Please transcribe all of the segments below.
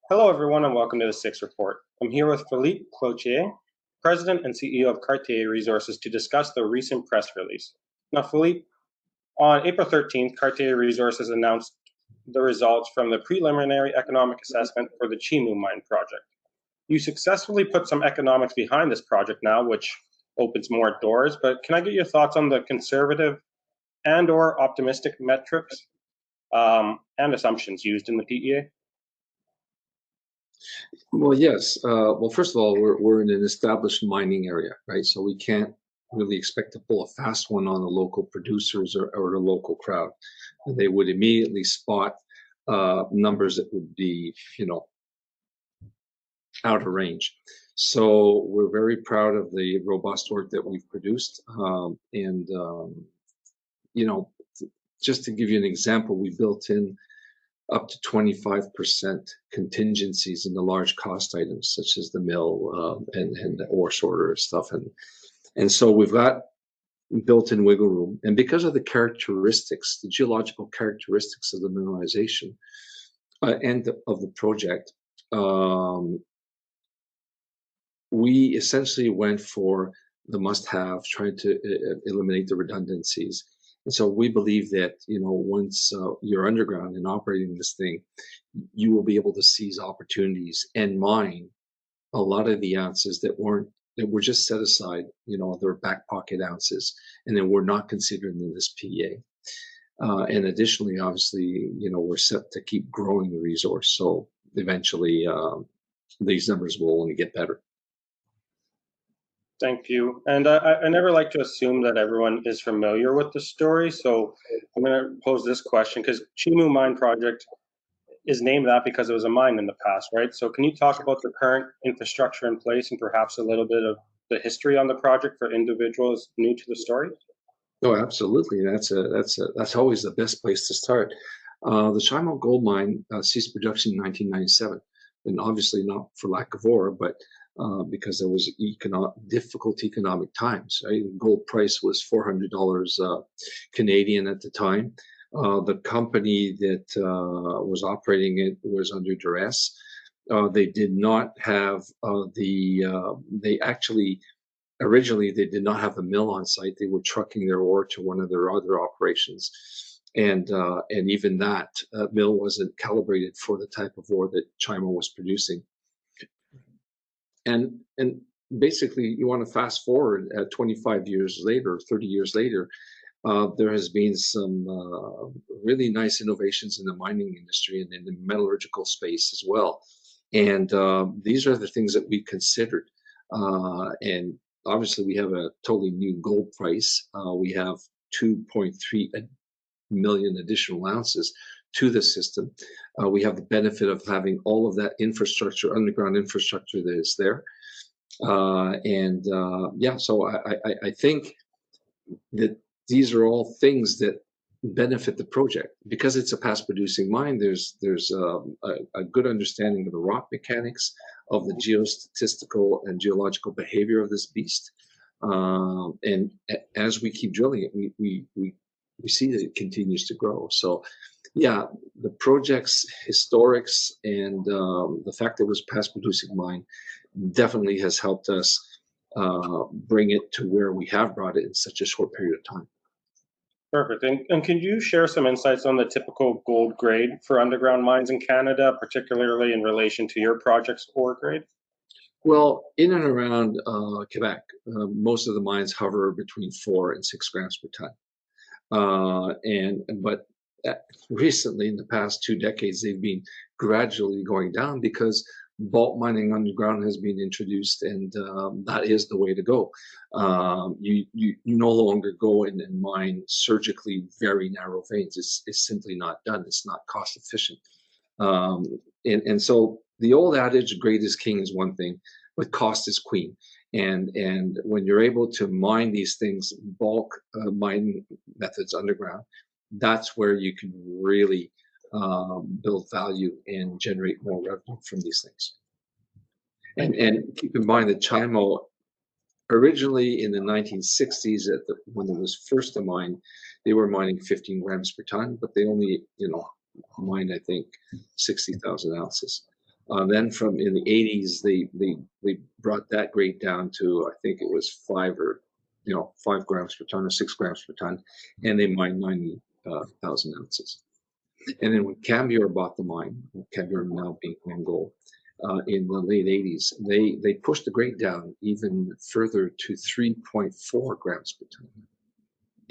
Hello, everyone, and welcome to the Sixth Report. I'm here with Philippe Cloutier, President and CEO of Cartier Resources, to discuss the recent press release. Now, Philippe, on April 13th, Cartier Resources announced the results from the preliminary economic assessment for the Chimo mine project. You successfully put some economics behind this project now, which opens more doors, but can I get your thoughts on the conservative and/or optimistic metrics and assumptions used in the PEA? Well, yes. Well, first of all, we're in an established mining area, right? So we can't really expect to pull a fast one on the local producers or the local crowd. They would immediately spot numbers that would be, out of range. So we're very proud of the robust work that we've produced. Just to give you an example, we built in up to 25% contingencies in the large cost items, such as the mill and the ore sorter stuff. And so we've got built-in wiggle room. And because of the characteristics, the geological characteristics of the mineralization and of the project, we essentially went for the must-have, trying to eliminate the redundancies. And so we believe that, once you're underground and operating this thing, you will be able to seize opportunities and mine a lot of the ounces that were just set aside, they're back pocket ounces, and then we're not considered in this PEA. And additionally, obviously, we're set to keep growing the resource. So eventually, these numbers will only get better. Thank you. And I never like to assume that everyone is familiar with the story, so I'm going to pose this question because Chimo Mine Project is named that because it was a mine in the past, right? So can you talk about the current infrastructure in place and perhaps a little bit of the history on the project for individuals new to the story? Oh, absolutely. That's always the best place to start. The Chimo gold mine ceased production in 1997, and obviously not for lack of ore, but because there was difficult economic times. Right? The gold price was $400 Canadian at the time. The company that was operating it was under duress. They did not have originally they did not have a mill on site. They were trucking their ore to one of their other operations. And even that mill wasn't calibrated for the type of ore that Chimo was producing. And basically, you want to fast forward 25 years later, 30 years later, there has been some really nice innovations in the mining industry and in the metallurgical space as well. And these are the things that we considered. And obviously, we have a totally new gold price. We have 2.3 million additional ounces to the system. We have the benefit of having all of that infrastructure, underground infrastructure that is there. So I think that these are all things that benefit the project. Because it's a past producing mine, there's a good understanding of the rock mechanics, of the geostatistical and geological behavior of this beast. And as we keep drilling it, we see that it continues to grow. So yeah, the project's historics and the fact that it was a past producing mine definitely has helped us bring it to where we have brought it in such a short period of time. Perfect. And can you share some insights on the typical gold grade for underground mines in Canada, particularly in relation to your project's ore grade? Well, in and around Quebec, most of the mines hover between 4 and 6 grams per ton. But recently, in the past 2 decades, they've been gradually going down because bulk mining underground has been introduced, and that is the way to go. You no longer go in and mine surgically very narrow veins. It's simply not done. It's not cost efficient. And so the old adage, grade is king, is one thing, but cost is queen. And when you're able to mine these things, bulk mining methods underground, that's where you can really build value and generate more revenue from these things. And keep in mind that Chimo Originally in the 1960s, when it was first a mine, they were mining 15 grams per ton, but they only, mined, I think, 60,000 ounces. Then from in the 80s, they brought that grade down to, I think it was 5 grams per ton or 6 grams per ton, and they mined 90,000 ounces. And then when Cartier bought the mine, Cartier now being Gold, in the late 80s, they pushed the grade down even further to 3.4 grams per ton.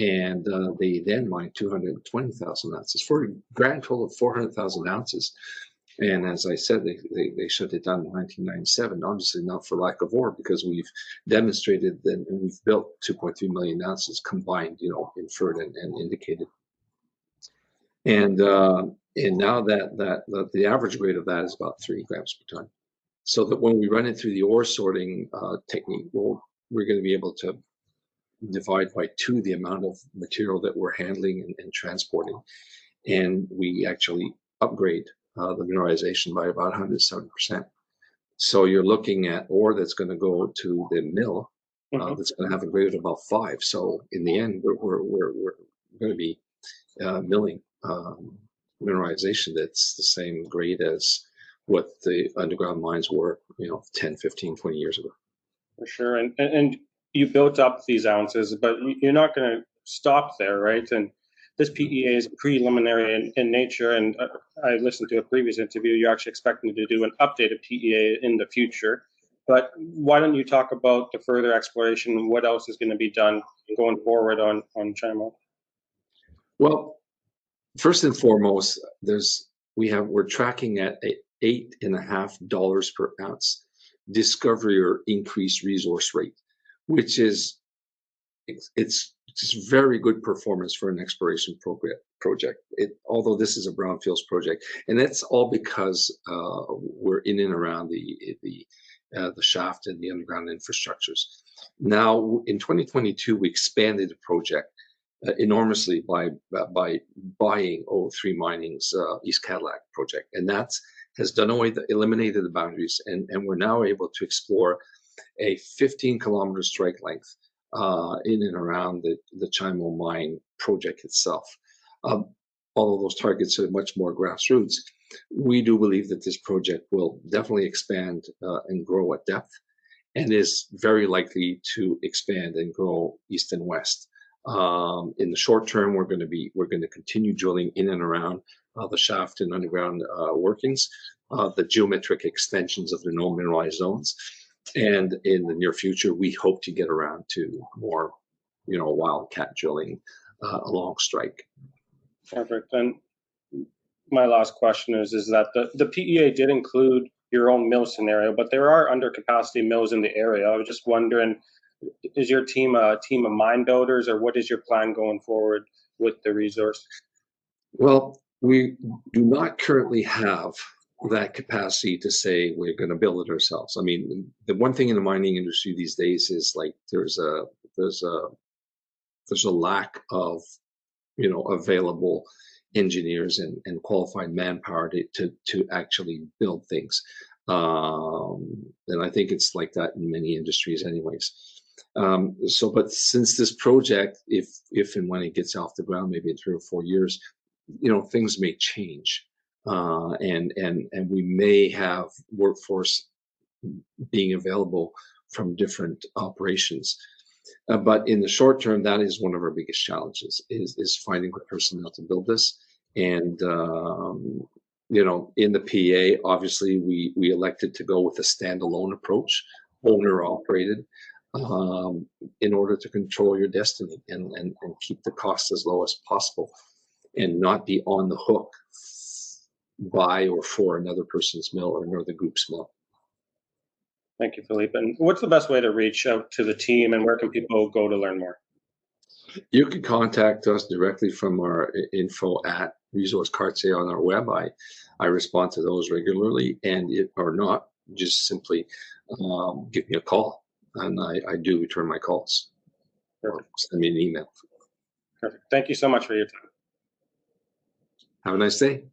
And they then mined 220,000 ounces for a grand total of 400,000 ounces. And as I said, they shut it down in 1997, obviously not for lack of ore, because we've demonstrated that we've built 2.3 million ounces combined, inferred and indicated. And now that the average grade of that is about 3 grams per ton. So that when we run it through the ore sorting technique, we're going to be able to divide by 2 the amount of material that we're handling and transporting. And we actually upgrade the mineralization by about 107%. So you're looking at ore that's going to go to the mill that's going to have a grade of about 5. So in the end, we're going to be milling mineralization that's the same grade as what the underground mines were, 10, 15, 20 years ago. For sure. And you built up these ounces, but you're not going to stop there, right? And this PEA is preliminary in nature. And I listened to a previous interview. You're actually expecting to do an updated PEA in the future. But why don't you talk about the further exploration and what else is going to be done going forward on Chimo? Well, first and foremost, we're tracking at $8.50 per ounce discovery or increased resource rate, which is it's very good performance for an exploration project. Although this is a brownfields project, and that's all because we're in and around the shaft and the underground infrastructures. Now, in 2022, we expanded the project enormously by buying O3 Mining's East Cadillac project, and that has eliminated the boundaries, and we're now able to explore a 15-kilometer strike length in and around the Chimo mine project itself. Although those targets are much more grassroots, we do believe that this project will definitely expand and grow at depth, and is very likely to expand and grow east and west. In the short term, we're going to continue drilling in and around the shaft and underground workings, the geometric extensions of the known mineralized zones, and in the near future, we hope to get around to more, wildcat drilling along strike. Perfect. And my last question is that the PEA did include your own mill scenario, but there are undercapacity mills in the area. I was just wondering, is your team a team of mine builders, or what is your plan going forward with the resource? Well, we do not currently have that capacity to say we're going to build it ourselves. I mean, the one thing in the mining industry these days is like there's a lack of available engineers and qualified manpower to actually build things. And I think it's like that in many industries anyways. But since this project, if and when it gets off the ground, maybe in 3 or 4 years, things may change. And we may have workforce being available from different operations. But in the short term, that is one of our biggest challenges is finding the personnel to build this. And, in the PEA, obviously, we elected to go with a standalone approach, owner operated, in order to control your destiny and keep the costs as low as possible and not be on the hook by or for another person's mill or another group's mill. Thank you, Philippe. And what's the best way to reach out to the team, and where can people go to learn more? You can contact us directly from our info at Resource Cartier on our web. I respond to those regularly, and if or not, just simply give me a call, and I do return my calls. Perfect. Or send me an email. Perfect. Thank you so much for your time. Have a nice day.